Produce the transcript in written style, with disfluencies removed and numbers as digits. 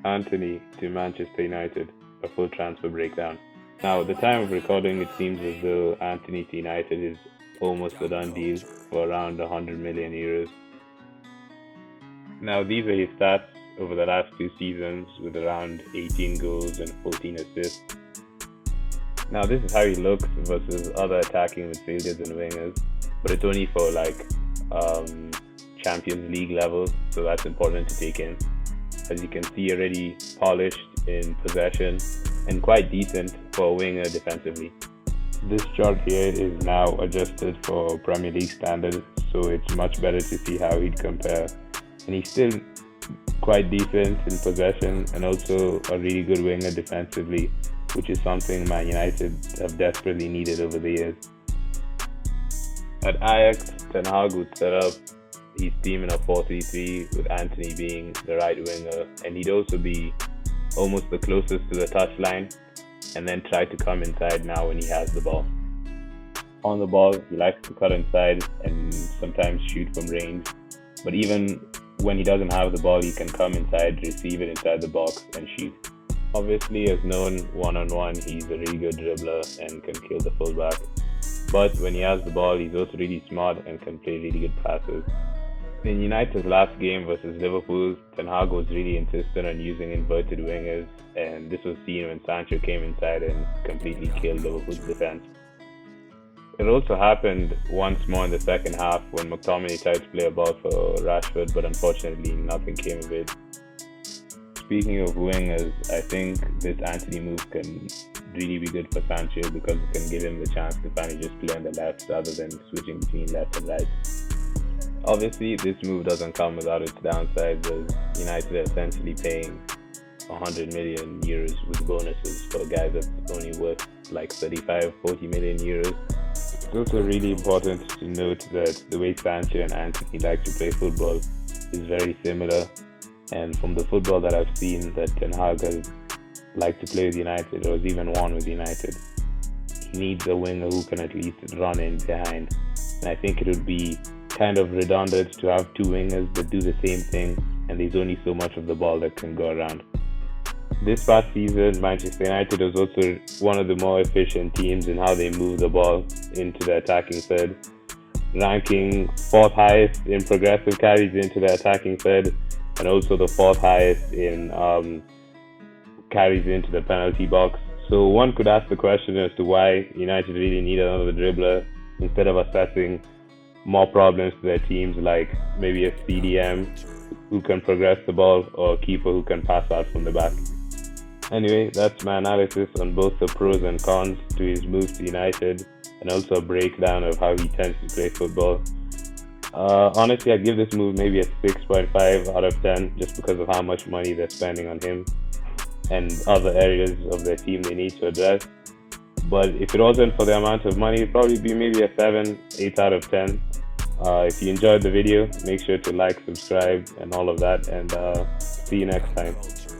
Antony to Manchester United, a full transfer breakdown. Now, at the time of recording, it seems as though Antony to United is almost a done deal for around 100 million euros. Now, these are his stats over the last 2 seasons with around 18 goals and 14 assists. Now, this is how he looks versus other attacking midfielders and wingers, but it's only for Champions League levels, so that's important to take in. As you can see, already polished in possession and quite decent for a winger defensively. This chart here is now adjusted for Premier League standards, so it's much better to see how he'd compare. And he's still quite decent in possession and also a really good winger defensively, which is something Man United have desperately needed over the years. At Ajax, Ten Hag would set up his team in a 4-3-3 with Antony being the right winger, and he'd also be almost the closest to the touchline and then try to come inside now when he has the ball. On the ball, he likes to cut inside and sometimes shoot from range, but even when he doesn't have the ball, he can come inside, receive it inside the box and shoot. Obviously, as known, one-on-one, he's a really good dribbler and can kill the fullback. But when he has the ball, he's also really smart and can play really good passes. In United's last game versus Liverpool, Ten Hag was really insistent on using inverted wingers, and this was seen when Sancho came inside and completely killed Liverpool's defense. It also happened once more in the second half when McTominay tried to play a ball for Rashford, but unfortunately nothing came of it. Speaking of wingers, I think this Antony move can really be good for Sancho because it can give him the chance to finally just play on the left rather than switching between left and right. Obviously, this move doesn't come without its downsides, as United are essentially paying 100 million euros with bonuses for guys that's only worth like 35-40 million euros. It's also really important to note that the way Sancho and Antony like to play football is very similar, and from the football that I've seen that Ten Hag has liked to play with United or has even won with United, he needs a winger who can at least run in behind, and I think it would be kind of redundant to have 2 wingers that do the same thing, and there's only so much of the ball that can go around. This past season, Manchester United was also one of the more efficient teams in how they move the ball into the attacking third, ranking 4th highest in progressive carries into the attacking third, and also the 4th highest in carries into the penalty box. So one could ask the question as to why United really need another dribbler instead of assessing more problems to their teams, like maybe a CDM who can progress the ball or a keeper who can pass out from the back. Anyway, that's my analysis on both the pros and cons to his move to United, and also a breakdown of how he tends to play football. Honestly, I'd give this move maybe a 6.5 out of 10 just because of how much money they're spending on him and other areas of their team they need to address. But if it wasn't for the amount of money, it'd probably be maybe a 7-8 out of 10. If you enjoyed the video, make sure to like, subscribe, and all of that, and see you next time.